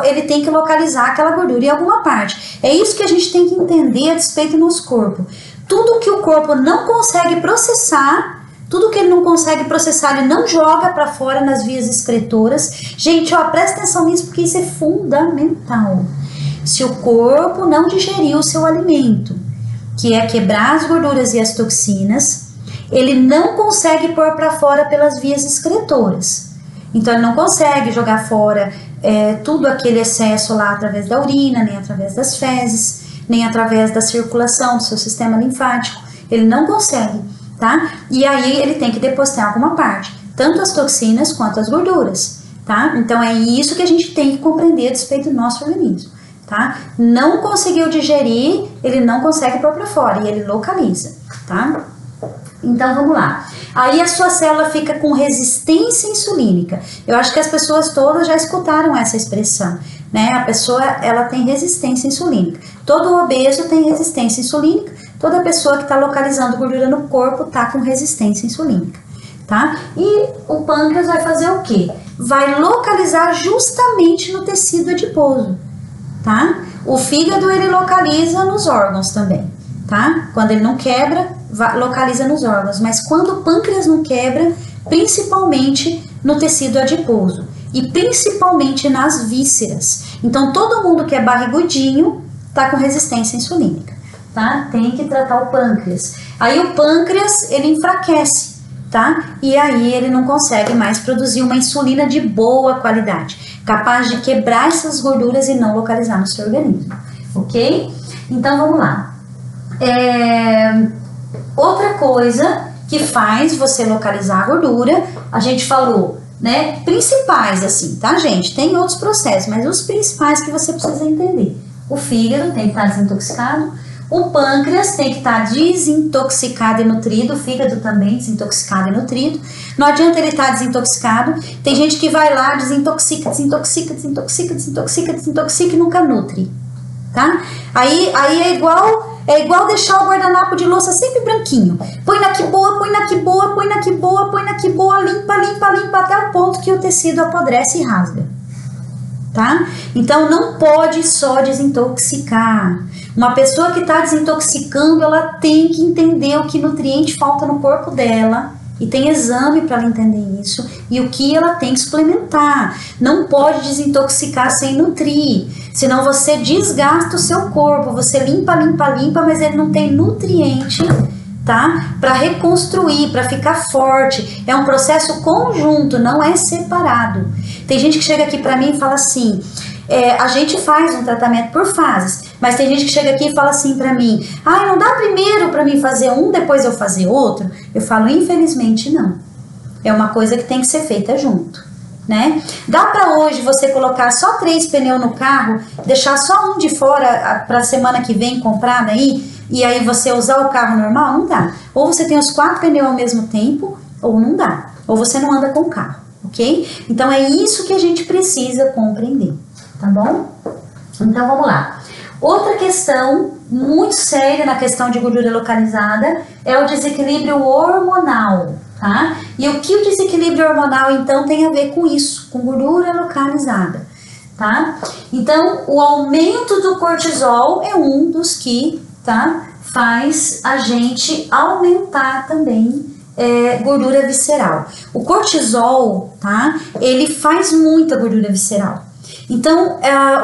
ele tem que localizar aquela gordura em alguma parte. É isso que a gente tem que entender a respeito do nosso corpo. Tudo que o corpo não consegue processar, tudo que ele não consegue processar, ele não joga para fora nas vias excretoras. Gente, ó, presta atenção nisso porque isso é fundamental. Se o corpo não digeriu o seu alimento, que é quebrar as gorduras e as toxinas, ele não consegue pôr para fora pelas vias excretoras. Então ele não consegue jogar fora tudo aquele excesso lá através da urina, nem através das fezes, nem através da circulação do seu sistema linfático. Ele não consegue, tá? E aí ele tem que depositar em alguma parte, tanto as toxinas quanto as gorduras, tá? Então é isso que a gente tem que compreender a respeito do nosso organismo. Tá? Não conseguiu digerir, ele não consegue pôr para fora e ele localiza, tá? Então vamos lá. Aí a sua célula fica com resistência insulínica. Eu acho que as pessoas todas já escutaram essa expressão, né? A pessoa ela tem resistência insulínica. Todo obeso tem resistência insulínica. Toda pessoa que está localizando gordura no corpo está com resistência insulínica, tá? E o pâncreas vai fazer o quê? Vai localizar justamente no tecido adiposo. Tá? O fígado ele localiza nos órgãos também, tá? Quando ele não quebra, localiza nos órgãos, mas quando o pâncreas não quebra, principalmente no tecido adiposo e principalmente nas vísceras. Então todo mundo que é barrigudinho tá com resistência insulínica, tá? Tem que tratar o pâncreas. Aí o pâncreas ele enfraquece, tá? E aí ele não consegue mais produzir uma insulina de boa qualidade, capaz de quebrar essas gorduras e não localizar no seu organismo, ok? Então vamos lá. Outra coisa que faz você localizar a gordura, a gente falou né, principais assim, tá, gente? Tem outros processos, mas os principais que você precisa entender. O fígado tem que estar desintoxicado, o pâncreas tem que estar desintoxicado e nutrido, o fígado também desintoxicado e nutrido. Não adianta ele estar desintoxicado. Tem gente que vai lá, desintoxica e nunca nutre, tá? Aí é igual deixar o guardanapo de louça sempre branquinho. Põe na que boa, põe na que boa, põe na que boa, põe na que boa, limpa até o ponto que o tecido apodrece e rasga, tá? Então não pode só desintoxicar. Uma pessoa que está desintoxicando, ela tem que entender o que nutriente falta no corpo dela, e tem exame para ela entender isso, e o que ela tem que suplementar. Não pode desintoxicar sem nutrir, senão você desgasta o seu corpo, você limpa, mas ele não tem nutriente, tá? Para reconstruir, para ficar forte. É um processo conjunto, não é separado. Tem gente que chega aqui para mim e fala assim, a gente faz um tratamento por fases, mas tem gente que chega aqui e fala assim pra mim, não dá primeiro pra mim fazer um, depois eu fazer outro? Eu falo, infelizmente não. É uma coisa que tem que ser feita junto, né? Dá pra hoje você colocar só 3 pneus no carro, deixar só um de fora pra semana que vem comprar daí, e aí você usar o carro normal? Não dá. Ou você tem os 4 pneus ao mesmo tempo, ou não dá. Ou você não anda com o carro, ok? Então é isso que a gente precisa compreender, tá bom? Então vamos lá. Outra questão muito séria na questão de gordura localizada é o desequilíbrio hormonal, tá? E o que o desequilíbrio hormonal então tem a ver com isso, com gordura localizada, tá? Então o aumento do cortisol é um dos que, tá, faz a gente aumentar também gordura visceral. O cortisol, tá, ele faz muita gordura visceral. Então,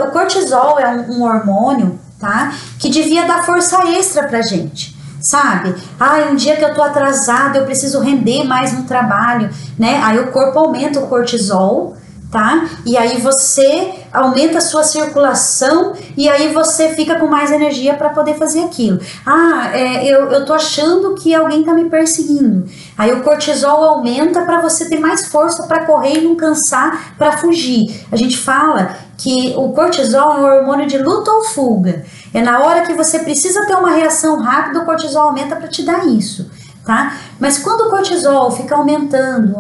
o cortisol é um hormônio, tá, que devia dar força extra pra gente, sabe? Um dia que eu tô atrasado, eu preciso render mais no trabalho, né? Aí o corpo aumenta o cortisol, tá? E aí você aumenta a sua circulação e aí você fica com mais energia para poder fazer aquilo. Eu tô achando que alguém tá me perseguindo. Aí o cortisol aumenta para você ter mais força para correr e não cansar, para fugir. A gente fala que o cortisol é um hormônio de luta ou fuga. É na hora que você precisa ter uma reação rápida, o cortisol aumenta para te dar isso, tá? Mas quando o cortisol fica aumentando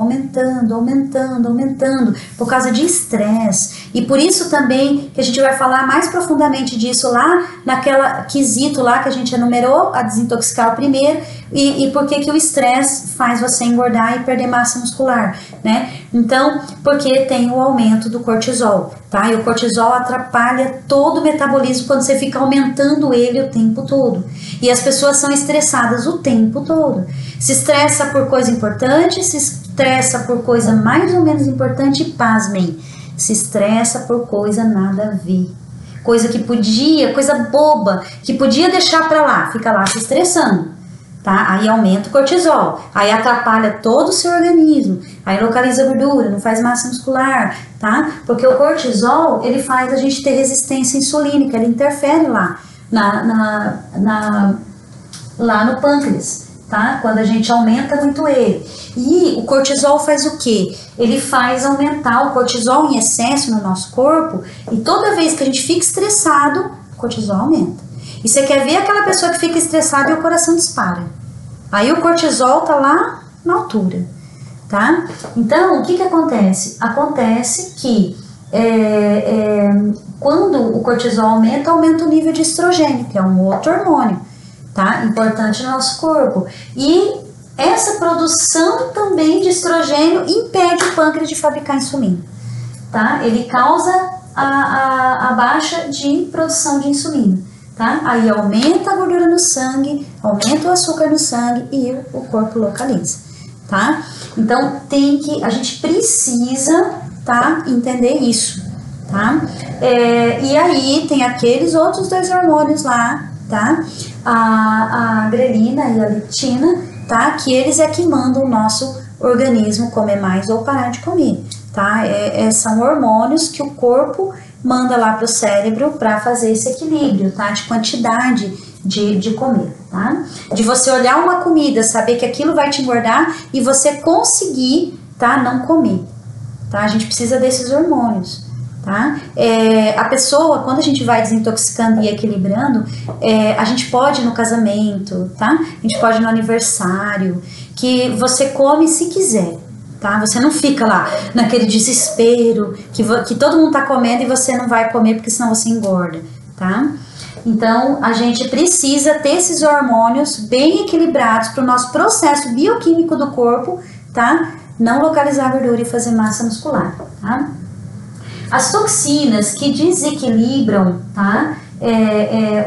por causa de estresse, e por isso também que a gente vai falar mais profundamente disso lá naquela quesito lá que a gente enumerou, a desintoxicar o primeiro, e por que o estresse faz você engordar e perder massa muscular, né? Então, porque tem o aumento do cortisol, tá? E o cortisol atrapalha todo o metabolismo quando você fica aumentando ele o tempo todo. E as pessoas são estressadas o tempo todo. Se estressa por coisa importante, se estressa por coisa mais ou menos importante, e pasmem, se estressa por coisa nada a ver. Coisa boba, que podia deixar pra lá, fica lá se estressando, tá? Aí aumenta o cortisol, aí atrapalha todo o seu organismo, aí localiza gordura, não faz massa muscular, tá? Porque o cortisol, ele faz a gente ter resistência insulínica, ele interfere lá, lá no pâncreas, tá? Quando a gente aumenta muito ele. E o cortisol faz o quê? Ele faz aumentar o cortisol em excesso no nosso corpo, e toda vez que a gente fica estressado, o cortisol aumenta. E você quer ver aquela pessoa que fica estressada e o coração dispara. Aí o cortisol tá lá na altura, tá? Então, o que acontece? Acontece que quando o cortisol aumenta o nível de estrogênio, que é um outro hormônio, tá? Importante no nosso corpo. E essa produção também de estrogênio impede o pâncreas de fabricar insulina, tá? Ele causa a baixa de produção de insulina, tá? Aí aumenta a gordura no sangue, aumenta o açúcar no sangue e o corpo localiza, tá? Então a gente precisa, tá, entender isso, tá? E aí tem aqueles outros 2 hormônios lá, tá? A grelina e a leptina, tá? Que eles é que mandam o nosso organismo comer mais ou parar de comer, tá? São hormônios que o corpo manda lá pro cérebro para fazer esse equilíbrio, tá? De quantidade de comer, tá? De você olhar uma comida, saber que aquilo vai te engordar e você conseguir, tá? Não comer, tá? A gente precisa desses hormônios, tá? A pessoa, quando a gente vai desintoxicando e equilibrando, a gente pode ir no casamento, tá? A gente pode ir no aniversário, que você come se quiser, tá? Você não fica lá naquele desespero que todo mundo tá comendo e você não vai comer porque senão você engorda, tá? Então, a gente precisa ter esses hormônios bem equilibrados para o nosso processo bioquímico do corpo, tá? Não localizar a gordura e fazer massa muscular, tá? As toxinas que desequilibram, tá?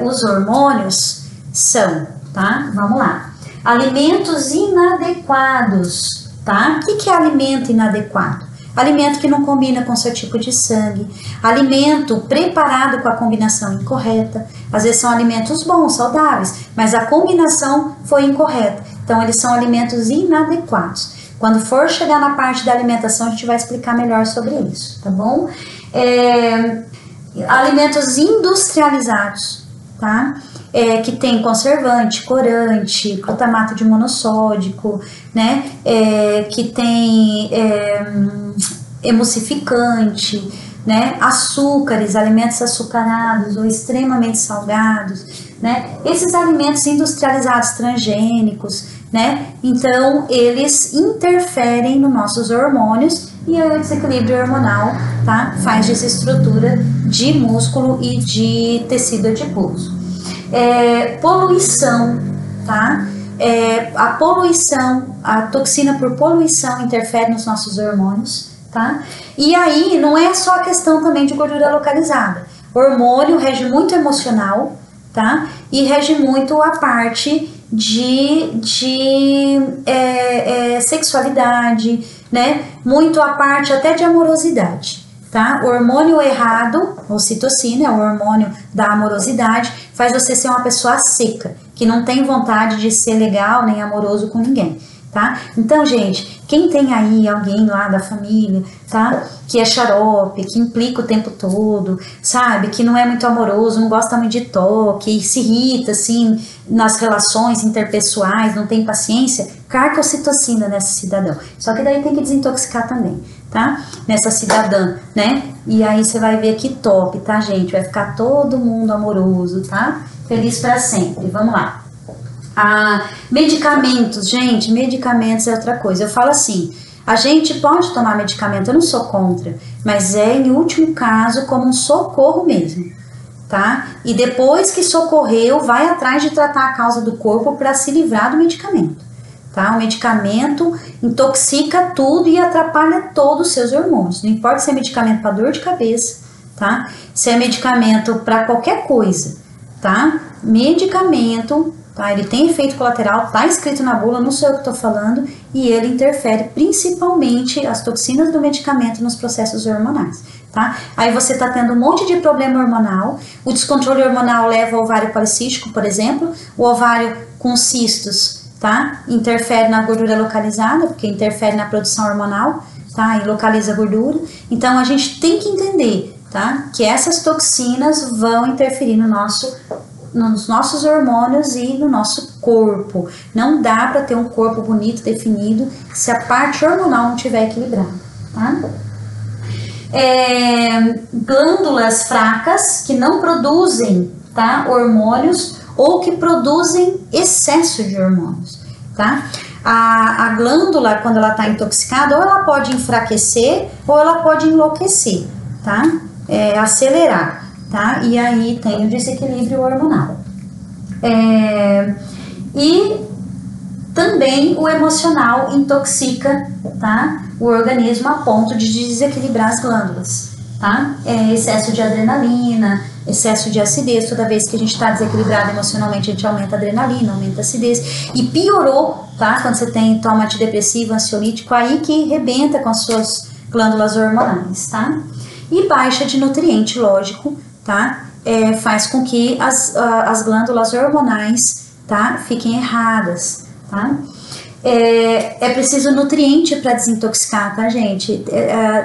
Os hormônios são, tá? Vamos lá. Alimentos inadequados, tá? O que é alimento inadequado? Alimento que não combina com o seu tipo de sangue, alimento preparado com a combinação incorreta. Às vezes são alimentos bons, saudáveis, mas a combinação foi incorreta. Então, eles são alimentos inadequados. Quando for chegar na parte da alimentação, a gente vai explicar melhor sobre isso, tá bom? Alimentos industrializados, tá? Que tem conservante, corante, glutamato de monossódico, né? Que tem emulsificante, né? Açúcares, alimentos açucarados ou extremamente salgados, né? Esses alimentos industrializados transgênicos, né? Então, eles interferem nos nossos hormônios e aí o desequilíbrio hormonal, tá? Faz desestrutura de músculo e de tecido adiposo. Poluição, tá? A poluição, a toxina por poluição interfere nos nossos hormônios, tá? E aí não é só a questão também de gordura localizada. O hormônio rege muito emocional, tá? E rege muito a parte de sexualidade, né? Muito a parte até de amorosidade, tá? O hormônio errado, ocitocina, é o hormônio da amorosidade, faz você ser uma pessoa seca, que não tem vontade de ser legal nem amoroso com ninguém, tá? Então, gente, quem tem aí alguém lá da família, tá? Que é xarope, que implica o tempo todo, sabe? Que não é muito amoroso, não gosta muito de toque, se irrita, assim, nas relações interpessoais, não tem paciência, carca ocitocina nessa cidadão. Só que daí tem que desintoxicar também, tá? Nessa cidadã, né? E aí você vai ver que top, tá, gente? Vai ficar todo mundo amoroso, tá? Feliz pra sempre. Vamos lá. Medicamentos, gente, medicamentos é outra coisa. Eu falo assim, a gente pode tomar medicamento, eu não sou contra, mas em último caso como um socorro mesmo, tá? E depois que socorreu, vai atrás de tratar a causa do corpo para se livrar do medicamento, tá? O medicamento intoxica tudo e atrapalha todos os seus hormônios, não importa se é medicamento para dor de cabeça, tá? Se é medicamento para qualquer coisa, tá? Medicamento, tá? Ele tem efeito colateral, tá escrito na bula, não sou eu que tô falando, e ele interfere principalmente as toxinas do medicamento nos processos hormonais, tá? Aí você tá tendo um monte de problema hormonal, o descontrole hormonal leva ao ovário policístico, por exemplo, o ovário com cistos, tá? Interfere na gordura localizada, porque interfere na produção hormonal, tá? E localiza a gordura. Então, a gente tem que entender, tá? Que essas toxinas vão interferir nos nossos hormônios e no nosso corpo. Não dá para ter um corpo bonito, definido, se a parte hormonal não estiver equilibrada, tá? Glândulas fracas que não produzem, tá, hormônios ou que produzem excesso de hormônios, tá? A glândula, quando ela está intoxicada, ou ela pode enfraquecer ou ela pode enlouquecer, tá? Acelerar, tá? E aí tem o desequilíbrio hormonal. E também o emocional intoxica, tá? O organismo a ponto de desequilibrar as glândulas, tá? Excesso de adrenalina, excesso de acidez. Toda vez que a gente está desequilibrado emocionalmente, a gente aumenta a adrenalina, aumenta a acidez. E piorou, tá? Quando você toma antidepressivo, ansiolítico, aí que rebenta com as suas glândulas hormonais, tá? E baixa de nutriente, lógico, tá? Faz com que as glândulas hormonais, tá? Fiquem erradas, tá? É preciso nutriente para desintoxicar, tá, gente?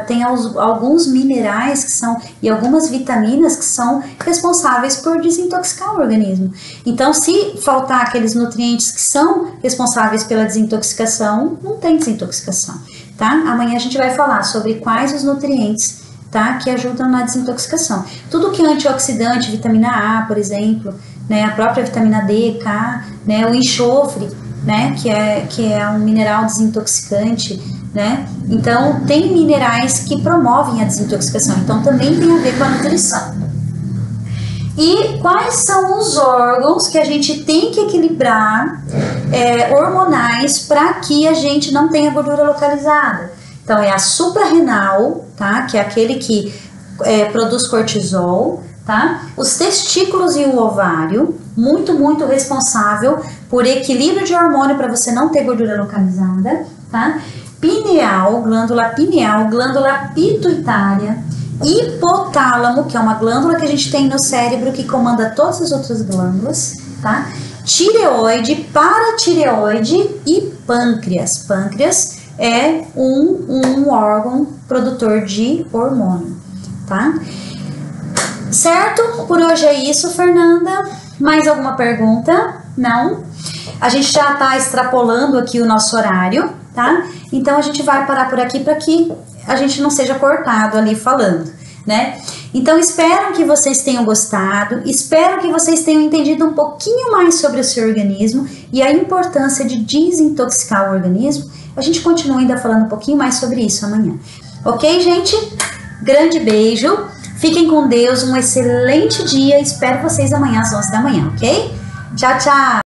Tem alguns minerais que são, e algumas vitaminas que são responsáveis por desintoxicar o organismo. Então, se faltar aqueles nutrientes que são responsáveis pela desintoxicação, não tem desintoxicação. tá? Amanhã a gente vai falar sobre quais os nutrientes, tá, que ajudam na desintoxicação. Tudo que é antioxidante, vitamina A, por exemplo, né, a própria vitamina D, K, né, o enxofre, né, que é um mineral desintoxicante, né? Então, tem minerais que promovem a desintoxicação, então também tem a ver com a nutrição. E quais são os órgãos que a gente tem que equilibrar hormonais para que a gente não tenha gordura localizada? Então, é a suprarrenal, tá? Que é aquele que produz cortisol, tá? Os testículos e o ovário, muito responsável por equilíbrio de hormônio para você não ter gordura localizada, tá? Pineal, glândula pituitária, hipotálamo, que é uma glândula que a gente tem no cérebro que comanda todas as outras glândulas, tá? Tireoide, paratireoide e pâncreas. Pâncreas é um órgão produtor de hormônio, tá? Certo? Por hoje é isso, Fernanda. Mais alguma pergunta? Não? A gente já tá extrapolando aqui o nosso horário, tá? Então a gente vai parar por aqui para que a gente não seja cortado ali falando, né? Então espero que vocês tenham gostado, espero que vocês tenham entendido um pouquinho mais sobre o seu organismo e a importância de desintoxicar o organismo. A gente continua ainda falando um pouquinho mais sobre isso amanhã. Ok, gente? Grande beijo, fiquem com Deus, um excelente dia, espero vocês amanhã às 11 da manhã, ok? Tchau, tchau!